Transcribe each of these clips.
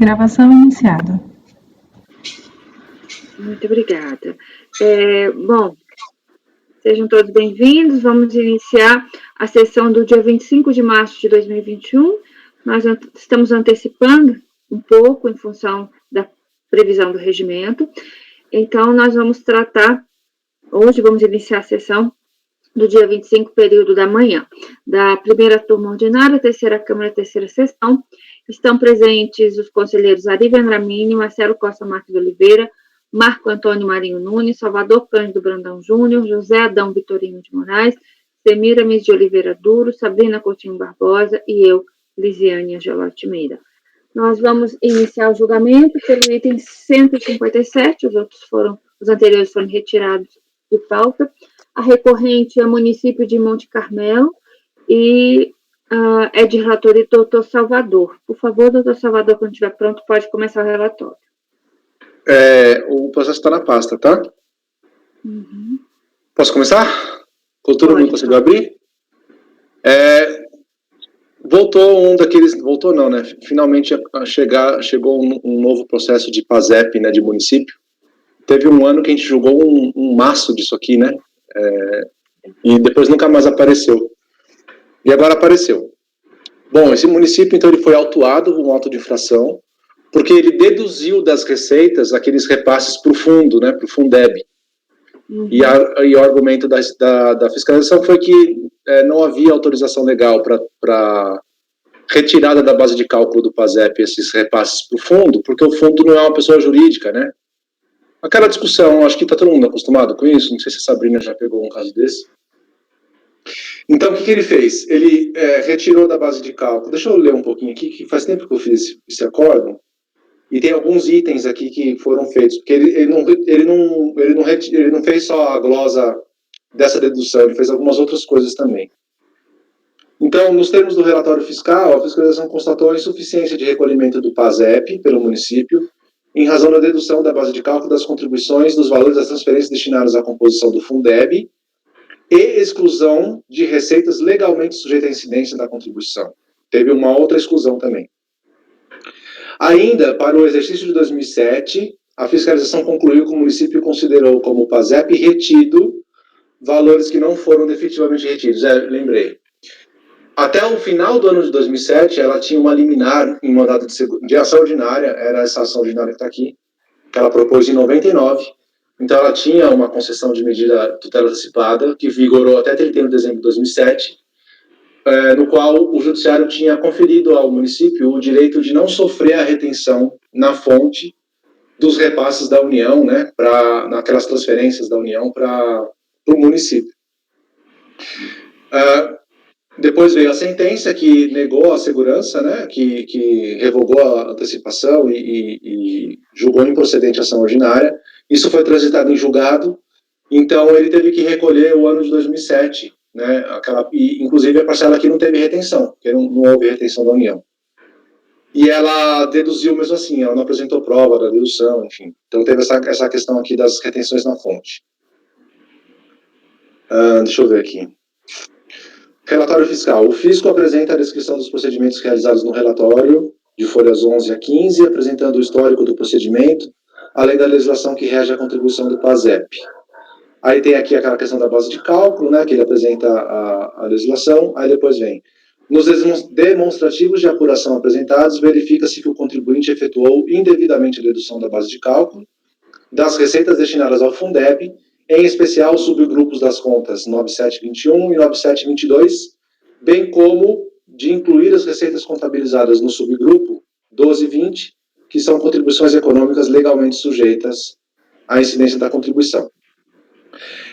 Gravação iniciada. Muito obrigada. Bom, sejam todos bem-vindos. Vamos iniciar a sessão do dia 25 de março de 2021. Nós estamos antecipando um pouco em função da previsão do regimento. Então, nós vamos tratar, hoje vamos iniciar a sessão do dia 25, período da manhã, da primeira turma ordinária, terceira Câmara, terceira sessão. Estão presentes os conselheiros Ari Vendramini, Marcelo Costa Marques de Oliveira, Marco Antônio Marinho Nunes, Salvador Cândido Brandão Júnior, José Adão Vitorino de Moraes, Semiramis de Oliveira Duro, Sabrina Coutinho Barbosa e eu, Lisiane Angelotti Meira. Nós vamos iniciar o julgamento pelo item 157, os anteriores foram retirados de pauta. A recorrente é o município de Monte Carmelo e é de relator doutor Salvador. Por favor, doutor Salvador, quando estiver pronto, pode começar o relatório. O processo está na pasta, tá? Uhum. Posso começar? Todo mundo conseguiu abrir? Voltou um daqueles... Voltou não, né? Finalmente chegou um novo processo de PASEP, né, de município. Teve um ano que a gente julgou um maço disso aqui, né? E depois nunca mais apareceu. E agora apareceu. Bom, esse município, então, ele foi autuado, um auto de infração, porque ele deduziu das receitas aqueles repasses para o fundo, né, para o Fundeb. Uhum. E o argumento da fiscalização foi que não havia autorização legal para retirada da base de cálculo do PASEP esses repasses para o fundo, porque o fundo não é uma pessoa jurídica, né? Aquela discussão, acho que está todo mundo acostumado com isso, não sei se a Sabrina já pegou um caso desse. Então, o que ele fez? Ele retirou da base de cálculo, deixa eu ler um pouquinho aqui, que faz tempo que eu fiz esse acórdão, e tem alguns itens aqui que foram feitos, porque ele não fez só a glosa dessa dedução, ele fez algumas outras coisas também. Então, nos termos do relatório fiscal, a fiscalização constatou a insuficiência de recolhimento do PASEP pelo município, em razão da dedução da base de cálculo das contribuições dos valores das transferências destinadas à composição do Fundeb e exclusão de receitas legalmente sujeitas à incidência da contribuição. Teve uma outra exclusão também. Ainda, para o exercício de 2007, a fiscalização concluiu que o município considerou como PASEP retido valores que não foram definitivamente retidos. Lembrei. Até o final do ano de 2007, ela tinha uma liminar em mandado de ação ordinária, era essa ação ordinária que está aqui, que ela propôs em 99. Então, ela tinha uma concessão de medida tutela antecipada, que vigorou até 31 de dezembro de 2007, no qual o judiciário tinha conferido ao município o direito de não sofrer a retenção na fonte dos repasses da União, né, naquelas transferências da União para o município. Depois veio a sentença que negou a segurança, né, que revogou a antecipação e julgou improcedente a ação ordinária. Isso foi transitado em julgado, então ele teve que recolher o ano de 2007, né, e inclusive a parcela aqui não teve retenção, porque não houve retenção da União. E ela deduziu mesmo assim, ela não apresentou prova da dedução, enfim. Então teve essa questão aqui das retenções na fonte. Deixa eu ver aqui. Relatório fiscal. O fisco apresenta a descrição dos procedimentos realizados no relatório, de folhas 11 a 15, apresentando o histórico do procedimento, além da legislação que rege a contribuição do PASEP. Aí tem aqui aquela questão da base de cálculo, né, que ele apresenta a legislação, aí depois vem. Nos demonstrativos de apuração apresentados, verifica-se que o contribuinte efetuou indevidamente a dedução da base de cálculo, das receitas destinadas ao Fundeb, em especial os subgrupos das contas 9721 e 9722, bem como de incluir as receitas contabilizadas no subgrupo 1220, que são contribuições econômicas legalmente sujeitas à incidência da contribuição.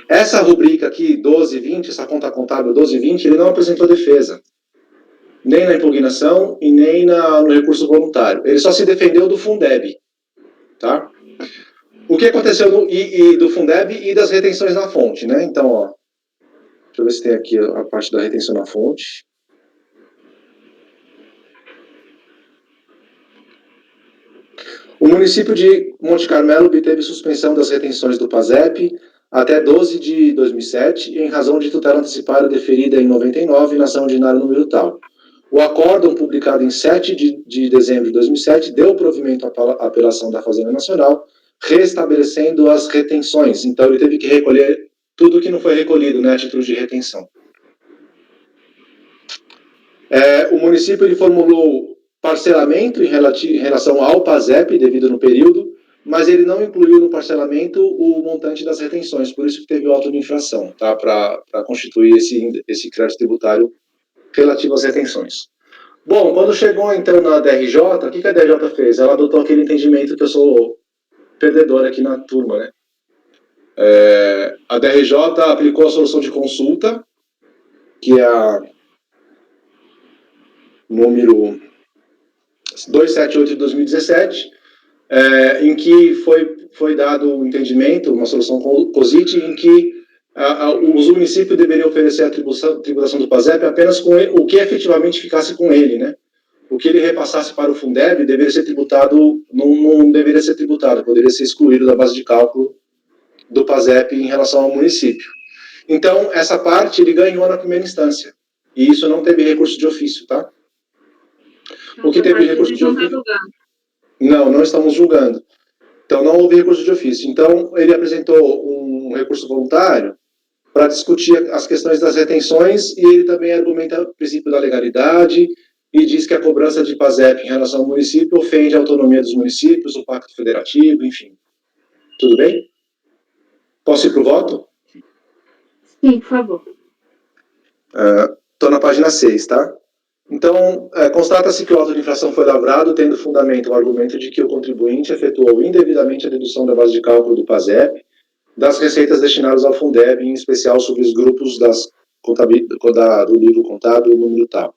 Essa rubrica aqui, 1220, essa conta contábil 1220, ele não apresentou defesa, nem na impugnação e nem no recurso voluntário. Ele só se defendeu do Fundeb, tá? O que aconteceu do Fundeb e das retenções na fonte, né? Então, ó, deixa eu ver se tem aqui a parte da retenção na fonte. O município de Monte Carmelo obteve suspensão das retenções do PASEP até 12 de 2007, em razão de tutela antecipada deferida em 99 na ação ordinária número tal. O acórdão, publicado em 7 de dezembro de 2007, deu provimento à apelação da Fazenda Nacional, restabelecendo as retenções. Então, ele teve que recolher tudo que não foi recolhido, né, a título de retenção. O município ele formulou parcelamento em relação ao PASEP, devido no período, mas ele não incluiu no parcelamento o montante das retenções, por isso que teve o auto de infração, tá, para constituir esse crédito tributário relativo às retenções. Bom, quando chegou então na DRJ, o que a DRJ fez? Ela adotou aquele entendimento que eu sou perdedor aqui na turma, né? A DRJ aplicou a solução de consulta, que é a número 278 de 2017, em que foi dado um entendimento, uma solução COSIT, em que os municípios deveriam oferecer a tributação do PASEP apenas com o que efetivamente ficasse com ele, né? O que ele repassasse para o Fundeb deveria ser tributado, não deveria ser tributado, poderia ser excluído da base de cálculo do PASEP em relação ao município. Então, essa parte ele ganhou na primeira instância, e isso não teve recurso de ofício, tá? O que teve recurso de ofício... Não estamos julgando. Então, não houve recurso de ofício. Então, ele apresentou um recurso voluntário para discutir as questões das retenções, e ele também argumenta o princípio da legalidade e diz que a cobrança de PASEP em relação ao município ofende a autonomia dos municípios, o pacto federativo, enfim. Tudo bem? Posso ir para o voto? Sim, por favor. Estou na página 6, tá? Então, constata-se que o auto de infração foi lavrado, tendo fundamento o argumento de que o contribuinte efetuou indevidamente a dedução da base de cálculo do PASEP das receitas destinadas ao Fundeb, em especial sobre os grupos do livro contábil número tal.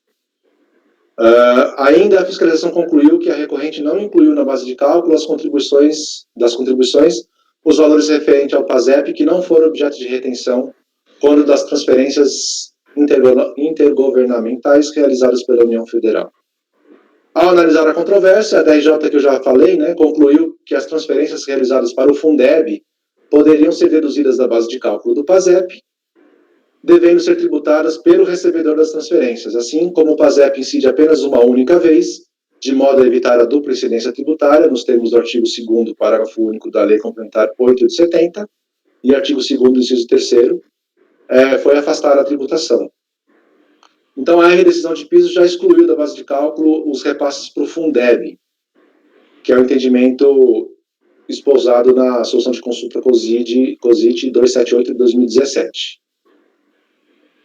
Ainda a fiscalização concluiu que a recorrente não incluiu na base de cálculo das contribuições os valores referentes ao PASEP que não foram objeto de retenção quando das transferências intergovernamentais realizadas pela União Federal. Ao analisar a controvérsia, a DRJ, que eu já falei, né, concluiu que as transferências realizadas para o Fundeb poderiam ser deduzidas da base de cálculo do PASEP, devendo ser tributadas pelo recebedor das transferências, assim como o PASEP incide apenas uma única vez, de modo a evitar a dupla incidência tributária, nos termos do artigo 2º, parágrafo único da Lei Complementar 8 de 70, e artigo 2º, inciso 3º, foi afastar a tributação. Então, a redecisão de piso já excluiu da base de cálculo os repasses para o Fundeb, que é o entendimento esposado na solução de consulta COSIT 278 de 2017.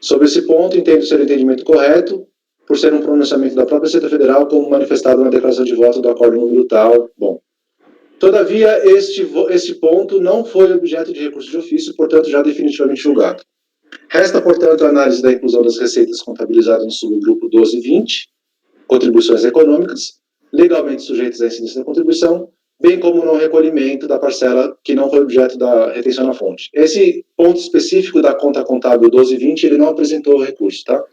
Sobre esse ponto, entendo ser o entendimento correto, por ser um pronunciamento da própria Receita Federal, como manifestado na declaração de voto do acordo número tal. Bom, todavia, este ponto não foi objeto de recurso de ofício, portanto, já definitivamente julgado. Resta, portanto, a análise da inclusão das receitas contabilizadas no subgrupo 12 e 20, contribuições econômicas, legalmente sujeitas à incidência da contribuição, bem como no recolhimento da parcela que não foi objeto da retenção na fonte. Esse ponto específico da conta contábil 12 e 20, ele não apresentou recurso, tá?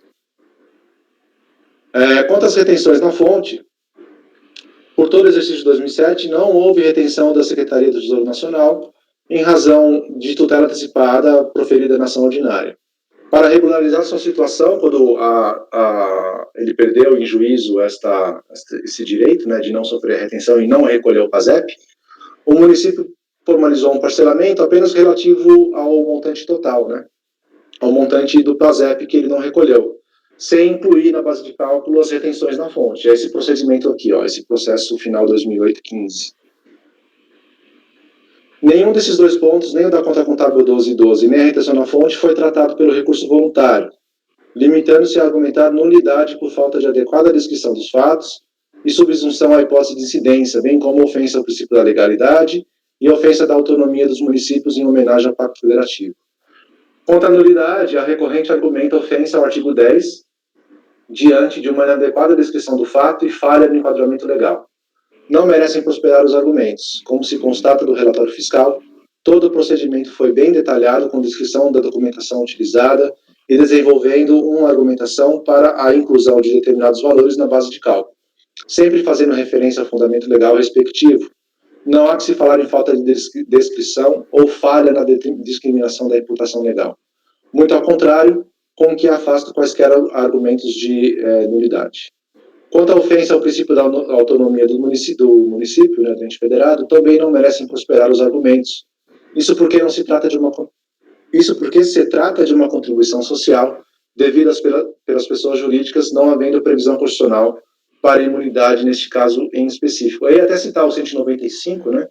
Quanto às retenções na fonte, por todo o exercício de 2007, não houve retenção da Secretaria do Tesouro Nacional em razão de tutela antecipada proferida na ação ordinária. Para regularizar sua situação, quando ele perdeu em juízo esse direito, né, de não sofrer retenção e não recolher o PASEP, o município formalizou um parcelamento apenas relativo ao montante total, né, ao montante do PASEP que ele não recolheu, sem incluir na base de cálculo as retenções na fonte. É esse procedimento aqui, ó, esse processo final 2008-15. Nenhum desses dois pontos, nem o da conta contábil 12 e 12, nem a retenção na fonte, foi tratado pelo recurso voluntário, limitando-se a argumentar nulidade por falta de adequada descrição dos fatos e subsunção à hipótese de incidência, bem como ofensa ao princípio da legalidade e ofensa da autonomia dos municípios em homenagem ao Pacto Federativo. Quanto à nulidade, a recorrente argumenta ofensa ao artigo 10, diante de uma inadequada descrição do fato e falha no enquadramento legal. Não merecem prosperar os argumentos. Como se constata do relatório fiscal, todo o procedimento foi bem detalhado, com descrição da documentação utilizada e desenvolvendo uma argumentação para a inclusão de determinados valores na base de cálculo, sempre fazendo referência ao fundamento legal respectivo. Não há que se falar em falta de descrição ou falha na discriminação da imputação legal. Muito ao contrário, com que afasta quaisquer argumentos de nulidade. Quanto à ofensa ao princípio da autonomia do município, né, do ente federado, também não merecem prosperar os argumentos. Isso porque se trata de uma contribuição social devida pelas pessoas jurídicas, não havendo previsão constitucional para a imunidade neste caso em específico. Aí até citar o 195, né,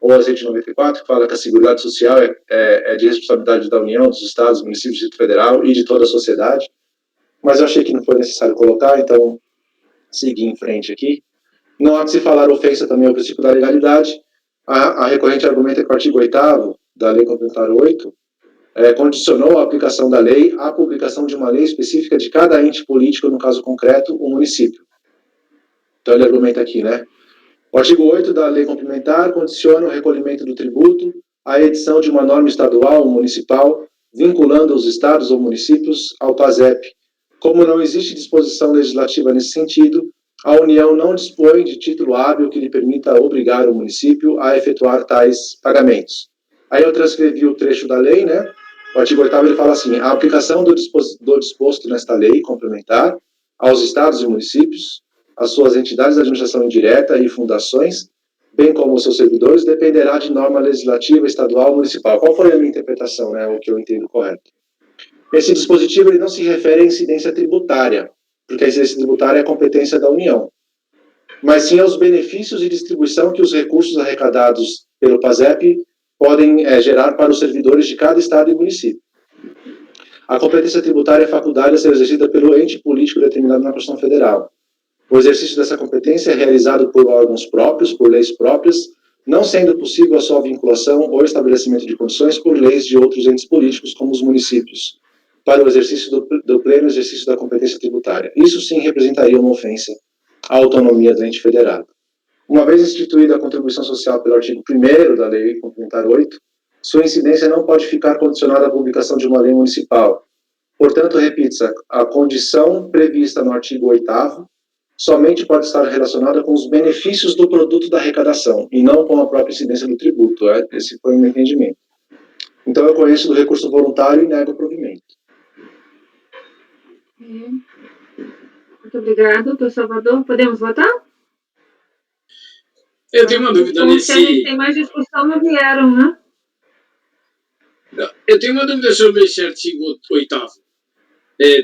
ou a 194, que fala que a Seguridade Social é de responsabilidade da União, dos Estados, municípios, Distrito Federal e de toda a sociedade, mas eu achei que não foi necessário colocar, então seguir em frente aqui. Não há que se falar ofensa também ao princípio da legalidade. A recorrente argumenta que o artigo 8º da Lei Complementar 8 condicionou a aplicação da lei à publicação de uma lei específica de cada ente político, no caso concreto, o município. Então ele argumenta aqui, né? O artigo 8 da Lei Complementar condiciona o recolhimento do tributo à edição de uma norma estadual ou municipal, vinculando os estados ou municípios ao PASEP. Como não existe disposição legislativa nesse sentido, a União não dispõe de título hábil que lhe permita obrigar o município a efetuar tais pagamentos. Aí eu transcrevi o trecho da lei, né? O artigo 8º ele fala assim: a aplicação do disposto nesta lei complementar aos estados e municípios, as suas entidades de administração indireta e fundações, bem como os seus servidores, dependerá de norma legislativa estadual ou municipal. Qual foi a minha interpretação, né? O que eu entendo correto? Esse dispositivo ele não se refere à incidência tributária, porque a incidência tributária é competência da União, mas sim aos benefícios e distribuição que os recursos arrecadados pelo PASEP podem gerar para os servidores de cada estado e município. A competência tributária é faculdade a ser exercida pelo ente político determinado na Constituição Federal. O exercício dessa competência é realizado por órgãos próprios, por leis próprias, não sendo possível a sua vinculação ou estabelecimento de condições por leis de outros entes políticos, como os municípios, para o exercício do pleno exercício da competência tributária. Isso sim representaria uma ofensa à autonomia do ente federado. Uma vez instituída a contribuição social pelo artigo 1º da Lei Complementar 8, sua incidência não pode ficar condicionada à publicação de uma lei municipal. Portanto, repita-se, a condição prevista no artigo 8º somente pode estar relacionada com os benefícios do produto da arrecadação, e não com a própria incidência do tributo. Esse foi o meu entendimento. Então, eu conheço do recurso voluntário e nego o provimento. Muito obrigado, doutor Salvador. Podemos votar? Eu tenho uma dúvida nesse... Tem mais discussão, não vieram, né? Eu tenho uma dúvida sobre esse artigo 8º.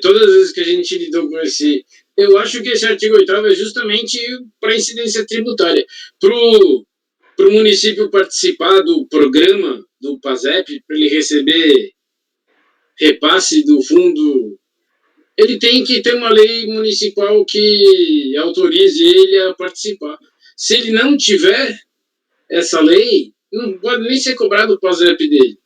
Todas as vezes que a gente lidou com esse... Eu acho que esse artigo 8º é justamente para incidência tributária. Para o município participar do programa do PASEP, para ele receber repasse do fundo, ele tem que ter uma lei municipal que autorize ele a participar. Se ele não tiver essa lei, não pode nem ser cobrado o PASEP dele.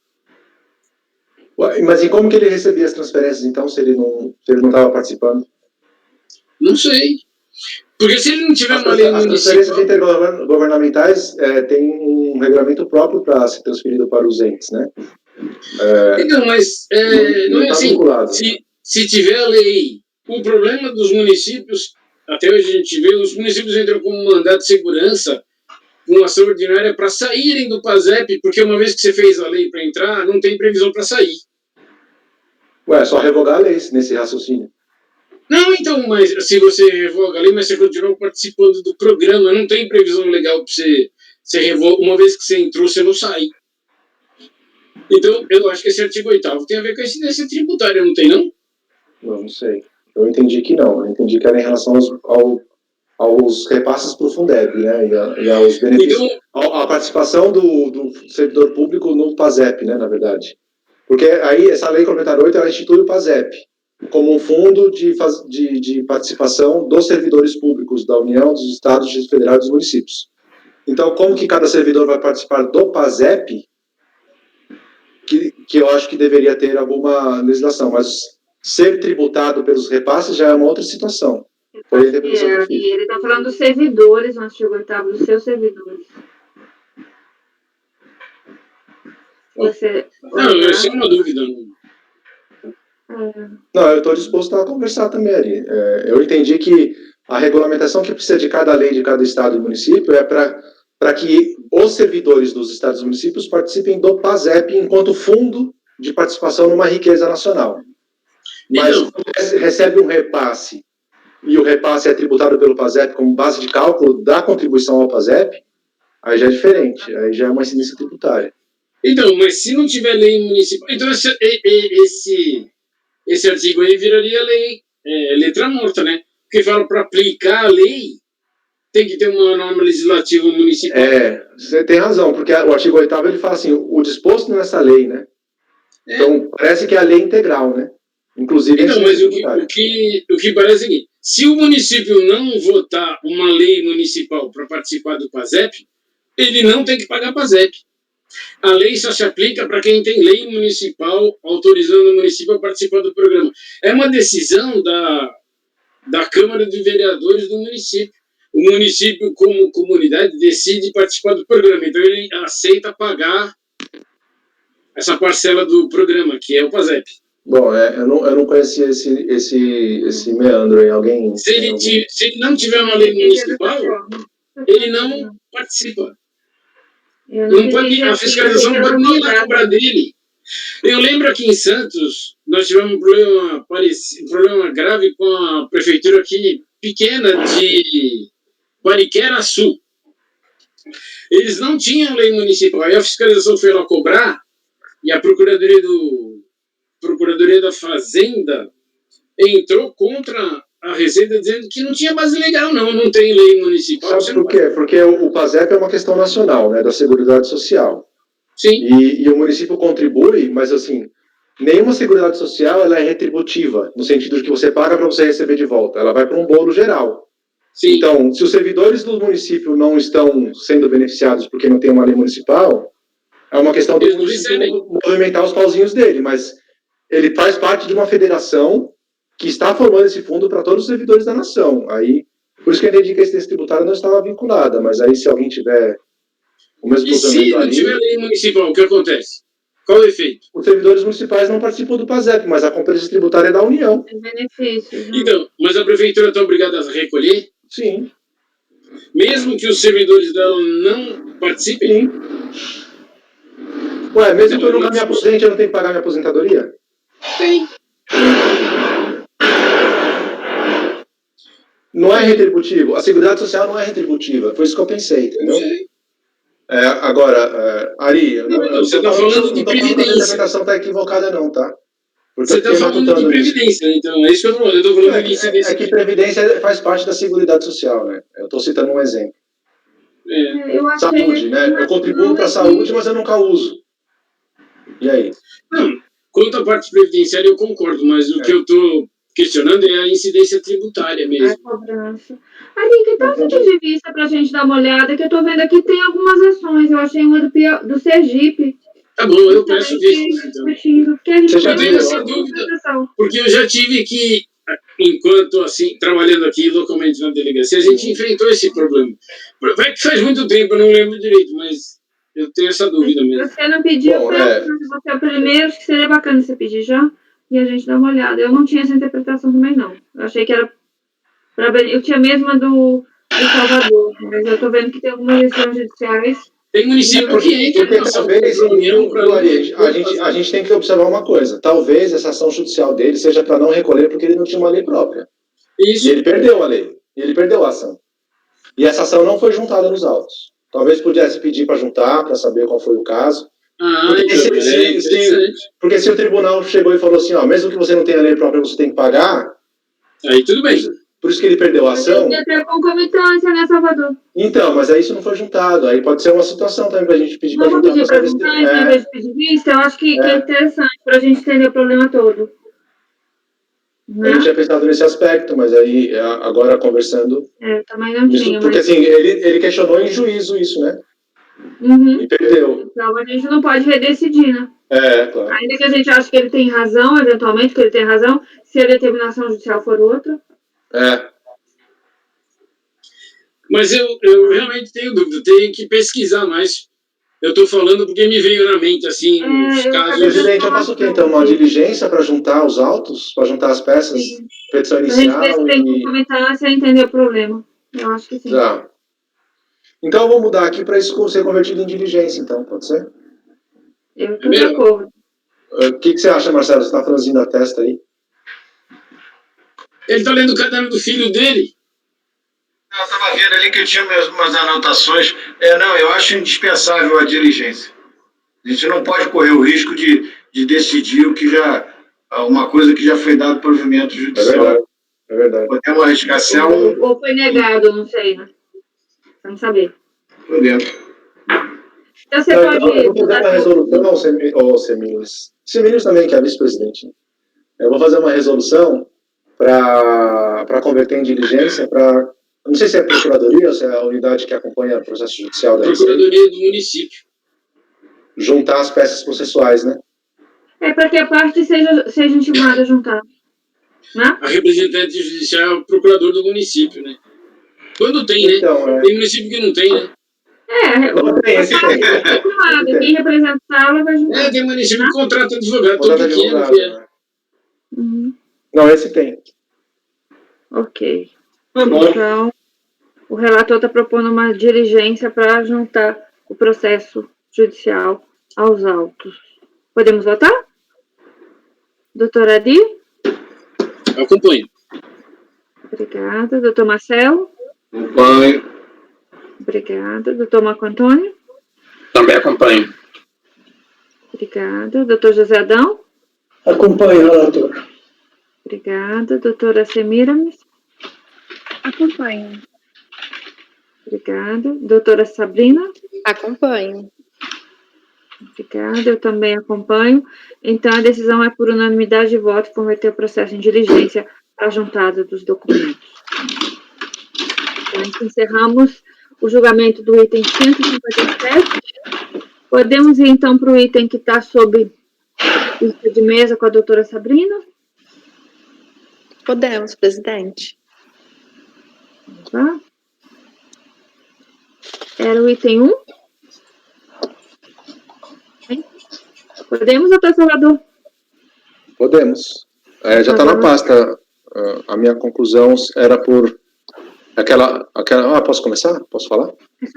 Mas e como que ele recebia as transferências, então, se ele não estava participando? Não sei. Porque se ele não tiver uma lei municipal... As transferências intergovernamentais têm um regulamento próprio para ser transferido para os entes, né? Então, mas não é assim. Se tiver a lei, o problema dos municípios, até hoje a gente vê, os municípios entram com um mandato de segurança, com ação ordinária para saírem do PASEP, porque uma vez que você fez a lei para entrar, não tem previsão para sair. É só revogar a lei nesse raciocínio. Não, então, mas se você revoga a lei, mas você continua participando do programa, não tem previsão legal para você revoga. Uma vez que você entrou, você não sai. Então, eu acho que esse artigo 8º tem a ver com a incidência tributária, não tem, não? Não sei. Eu entendi que não. Eu entendi que era em relação aos repasses para o Fundeb, né? E aos benefícios. Então, a participação do servidor público no PASEP, né, na verdade. Porque aí, essa lei complementar 8, ela institui o PASEP como um fundo de participação dos servidores públicos da União, dos Estados, do Distrito Federal e dos municípios. Então, como que cada servidor vai participar do PASEP, que eu acho que deveria ter alguma legislação, mas ser tributado pelos repasses já é uma outra situação. Foi a interpretação que eu fiz. E ele está falando dos servidores, no artigo 8º, dos seus servidores. Não, eu tenho uma dúvida. Não, eu estou disposto a conversar também ali. Eu entendi que a regulamentação que precisa de cada lei de cada estado e município é para que os servidores dos estados e municípios participem do PASEP enquanto fundo de participação numa riqueza nacional. Mas Então, quando você recebe um repasse e o repasse é tributado pelo PASEP como base de cálculo da contribuição ao PASEP, aí já é diferente, aí já é uma incidência tributária. então, mas se não tiver lei municipal, então esse artigo aí viraria lei, letra morta, né? Porque fala para aplicar a lei, tem que ter uma norma legislativa municipal. Você tem razão, porque o artigo 8º ele fala assim, o disposto nessa lei, né? Então, parece que é a lei integral, né? Inclusive, então, mas o que parece é o seguinte, se o município não votar uma lei municipal para participar do PASEP, ele não tem que pagar PASEP. A lei só se aplica para quem tem lei municipal autorizando o município a participar do programa. É uma decisão da Câmara de Vereadores do município. O município, como comunidade, decide participar do programa. Então, ele aceita pagar essa parcela do programa, que é o PASEP. Bom, eu não conhecia esse meandro aí. Alguém... Se ele não tiver uma lei municipal, ele não participa. Não pode, a fiscalização não pode nem ir lá cobrar dele. Eu lembro aqui em Santos, nós tivemos um problema grave com a prefeitura aqui pequena de Bariquera-Sul. Eles não tinham lei municipal. Aí a fiscalização foi lá cobrar e a Procuradoria da Fazenda entrou contra a Receita dizendo que não tinha base legal, não tem lei municipal. Sabe por quê? Porque o PASEP é uma questão nacional, né, da Seguridade Social. Sim. E o município contribui, mas assim, nenhuma Seguridade Social ela é retributiva, no sentido de que você paga para você receber de volta. Ela vai para um bolo geral. Sim. Então, se os servidores do município não estão sendo beneficiados porque não tem uma lei municipal, é uma questão do município movimentar os pauzinhos dele, mas ele faz parte de uma federação que está formando esse fundo para todos os servidores da nação. Aí, por isso que eu entendi que a incidência tributária não estava vinculada, mas aí se alguém tiver o mesmo cruzamento ali... E se não tiver lei municipal, o que acontece? Qual o efeito? Os servidores municipais não participam do PASEP, mas a competência tributária é da União. É benefício. Né? Então, mas a prefeitura está obrigada a recolher? Sim. Mesmo que os servidores dela não participem? Sim. Ué, mesmo que eu nunca me aposente, eu não tenho que pagar minha aposentadoria? Tem. Não é retributivo. A Seguridade Social não é retributiva. Foi isso que eu pensei, entendeu? Agora, Ari... Você está falando de previdência. A interpretação está equivocada não, tá? Porque você está falando de previdência, então é isso que eu estou falando. Eu estou falando de incidência. É que previdência faz parte da Seguridade Social, né? Eu estou citando um exemplo. Saúde, né? Eu contribuo para a saúde, mas eu nunca uso. E aí? Não, quanto à parte previdenciária eu concordo, mas o que eu estou questionando é a incidência tributária mesmo. A cobrança. Ali, que tal você pedir vista para a gente dar uma olhada, que eu estou vendo aqui tem algumas ações. Eu achei uma do Sergipe. Tá bom, eu peço vista. Então. Você já tem essa dúvida, porque eu já tive que, enquanto assim, trabalhando aqui localmente na delegacia, a gente enfrentou esse problema. Faz muito tempo, eu não lembro direito, mas eu tenho essa dúvida mesmo. Você não pediu, você é o primeiro, acho que seria bacana você pedir já, e a gente dá uma olhada. Eu não tinha essa interpretação também, não. Eu achei que era... Eu tinha a mesma do Salvador, mas eu estou vendo que tem algumas decisões judiciais. Tem município que entra porque talvez a gente tem que observar uma coisa. Talvez essa ação judicial dele seja para não recolher porque ele não tinha uma lei própria. Isso. E ele perdeu a lei. E ele perdeu a ação. E essa ação não foi juntada nos autos. Talvez pudesse pedir para juntar, para saber qual foi o caso. Porque se o tribunal chegou e falou assim, ó, mesmo que você não tenha lei própria, você tem que pagar. Aí tudo bem. Por isso que ele perdeu a ação. Tem até concomitância, né, Salvador? Então, mas aí isso não foi juntado. Aí pode ser uma situação também para a gente pedir para juntar. Vamos pedir para juntar, em vez de pedir vista, eu acho que é interessante para a gente entender o problema todo. Eu não tinha pensado nesse aspecto, mas aí, agora conversando... Eu também não tinha. Porque assim, ele questionou em juízo isso, né? Uhum. E perdeu. Então a gente não pode redecidir, né? Claro. Ainda que a gente ache que ele tem razão, eventualmente, que ele tem razão, se a determinação judicial for outra. Mas eu realmente tenho dúvida, tenho que pesquisar mais. Eu estou falando porque me veio na mente, assim, os casos... Presidente, eu faço o quê, então? Uma diligência para juntar os autos? Para juntar as peças? Sim. Petição inicial? A gente tem que comentar sem entender o problema. Eu acho que sim. Já. Então eu vou mudar aqui para isso ser convertido em diligência, então, pode ser? Eu estou de acordo. O que você acha, Marcelo? Você está franzindo a testa aí? Ele tá lendo o caderno do filho dele. Eu estava vendo ali que eu tinha umas anotações. Não, eu acho indispensável a diligência. A gente não pode correr o risco de decidir uma coisa que já foi dado provimento judicial. É verdade. Podemos arriscar ou foi negado, não sei, né? Vamos saber. Podemos. Então você pode... Eu vou dar uma resolução, Semílios também, que é vice-presidente. Eu vou fazer uma resolução para converter em diligência para... Não sei se é a Procuradoria ou se é a unidade que acompanha o processo judicial da Procuradoria do município. Juntar as peças processuais, né? Para que a parte seja intimada a juntar. Né? A representante judicial é o procurador do município, né? Quando tem, então, né? Tem município que não tem, né? Quem representa a sala vai juntar. Tem município que contrata advogado, todo pequeno que é. Né? Não, esse tem. Ok. Então, o relator está propondo uma diligência para juntar o processo judicial aos autos. Podemos votar? Doutora Adi? Acompanho. Obrigada. Doutor Marcelo? Acompanho. Obrigada. Doutor Marco Antônio? Também acompanho. Obrigada. Doutor José Adão? Acompanho, relator. Obrigada. Doutora Semiramis? Acompanho. Obrigada. Doutora Sabrina? Acompanho. Obrigada, eu também acompanho. Então, a decisão é por unanimidade de voto converter o processo em diligência para a juntada dos documentos. Então, encerramos o julgamento do item 157. Podemos ir, então, para o item que está sob lista de mesa com a doutora Sabrina? Podemos, presidente. Tá. Era o item 1? Podemos, doutor Salvador? Podemos. Já está na pasta. A minha conclusão era por aquela... posso começar? Posso falar?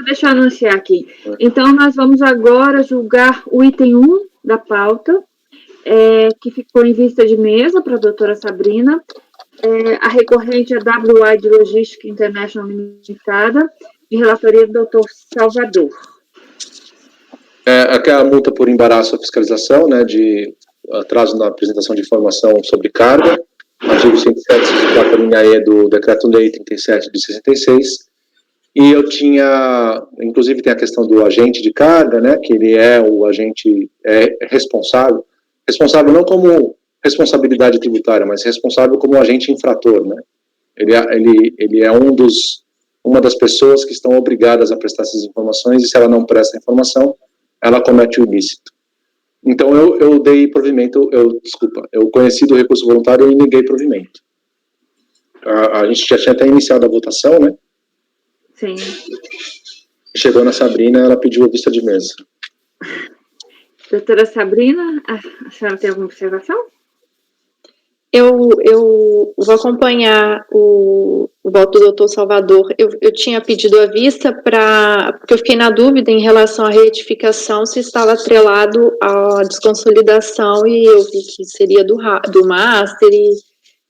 Deixa eu anunciar aqui. Então, nós vamos agora julgar o item 1 da pauta, que ficou em vista de mesa para a doutora Sabrina. A recorrente é WI de Logística International Limitada, de relatoria do doutor Salvador. Aquela multa por embaraço à fiscalização, né, de atraso na apresentação de informação sobre carga, artigo 107, linha E do Decreto-Lei 37 de 66, e eu tinha, inclusive tem a questão do agente de carga, né, que ele é o agente responsável não como responsabilidade tributária, mas responsável como agente infrator, né, ele é uma das pessoas que estão obrigadas a prestar essas informações, e se ela não presta a informação, ela comete o ilícito. Então, eu dei provimento, eu conheci do recurso voluntário e neguei provimento. A gente já tinha até iniciado a votação, né? Sim. Chegou na Sabrina, ela pediu a vista de mesa. Doutora Sabrina, a senhora tem alguma observação? Eu vou acompanhar o voto do doutor Salvador. Eu tinha pedido a vista porque eu fiquei na dúvida em relação à retificação, se estava atrelado à desconsolidação, e eu vi que seria do Master e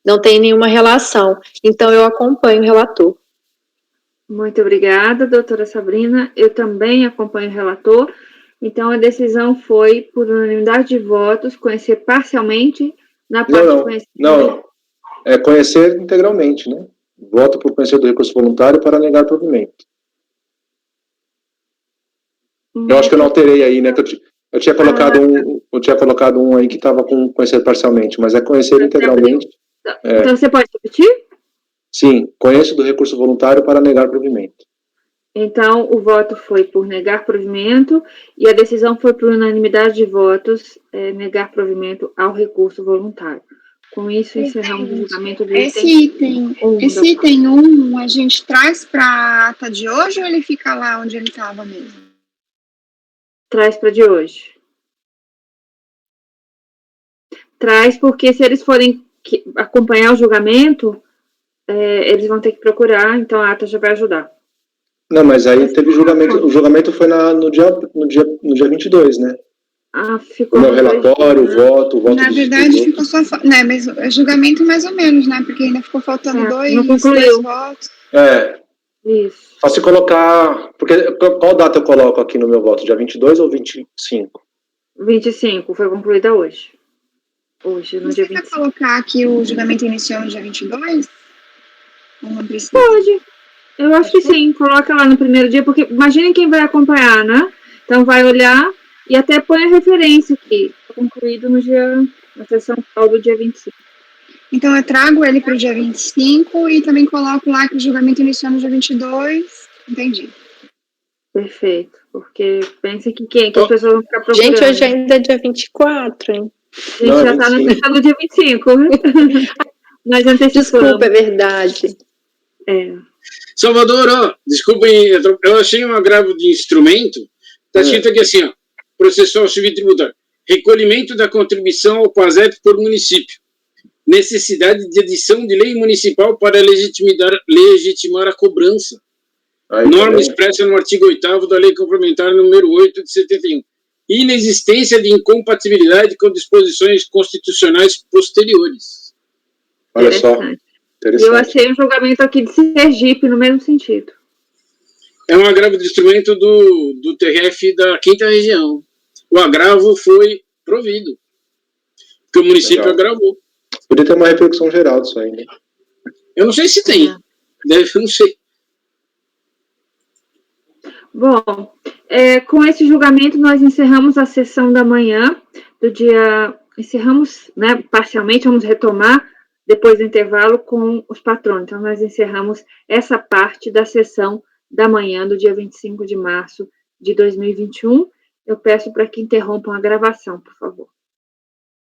não tem nenhuma relação. Então, eu acompanho o relator. Muito obrigada, doutora Sabrina. Eu também acompanho o relator. Então, a decisão foi, por unanimidade de votos, conhecer parcialmente na parte de conhecimento. Não. É conhecer integralmente, né? Voto por conhecer do recurso voluntário para negar provimento. Eu acho que eu não alterei aí, né? Que eu tinha colocado um aí que estava com conhecer parcialmente, mas é conhecer integralmente. Então, você pode repetir? Sim, conheço do recurso voluntário para negar provimento. Então, o voto foi por negar provimento e a decisão foi por unanimidade de votos negar provimento ao recurso voluntário. Com isso, encerramos o julgamento do item 1. Esse item 1 a gente traz para a ata de hoje ou ele fica lá onde ele estava mesmo? Traz para de hoje. Traz porque se eles forem acompanhar o julgamento, eles vão ter que procurar, então a ata já vai ajudar. Não, mas aí teve julgamento, o julgamento foi no dia 22, né? Ficou O meu relatório, o voto Na do verdade, distribuidor. ficou só. Né, mas é julgamento mais ou menos, né? Porque ainda ficou faltando não dois concluiu. votos. Isso. Só se colocar... Porque qual data eu coloco aqui no meu voto? Dia 22 ou 25? 25, foi concluída hoje. Hoje, no dia Você quer 25. colocar que o julgamento iniciou no dia 22? Ou não precisa? Pode. Eu acho que sim. Coloca lá no primeiro dia, porque imaginem quem vai acompanhar, né? Então vai olhar e até põe a referência aqui. Foi concluído na sessão tal do dia 25. Então eu trago ele para o dia 25 e também coloco lá que o julgamento iniciou no dia 22. Entendi. Perfeito. Porque pensa que as pessoas vão ficar procurando. Gente, hoje ainda é dia 24, hein? A gente já está na sessão do dia 25, né? Nós antecipamos. Desculpa, é verdade. Salvador, ó, desculpem, eu achei um agravo de instrumento. Está escrito aqui assim, ó, processual civil tributário. Recolhimento da contribuição ao PASEP por município. Necessidade de edição de lei municipal para legitimar a cobrança. Norma expressa no artigo 8º da Lei Complementar número 8 de 71. Inexistência de incompatibilidade com disposições constitucionais posteriores. Olha só. Eu achei um julgamento aqui de Sergipe, no mesmo sentido. É um agravo de instrumento do TRF da 5ª Região. O agravo foi provido. Porque o município agravou. Podia ter uma repercussão geral disso aí, né? Eu não sei se tem. Eu não sei. Bom, com esse julgamento nós encerramos a sessão da manhã do dia... Encerramos, né, parcialmente, vamos retomar depois do intervalo com os patrões. Então, nós encerramos essa parte da sessão da manhã do dia 25 de março de 2021. Eu peço para que interrompam a gravação, por favor.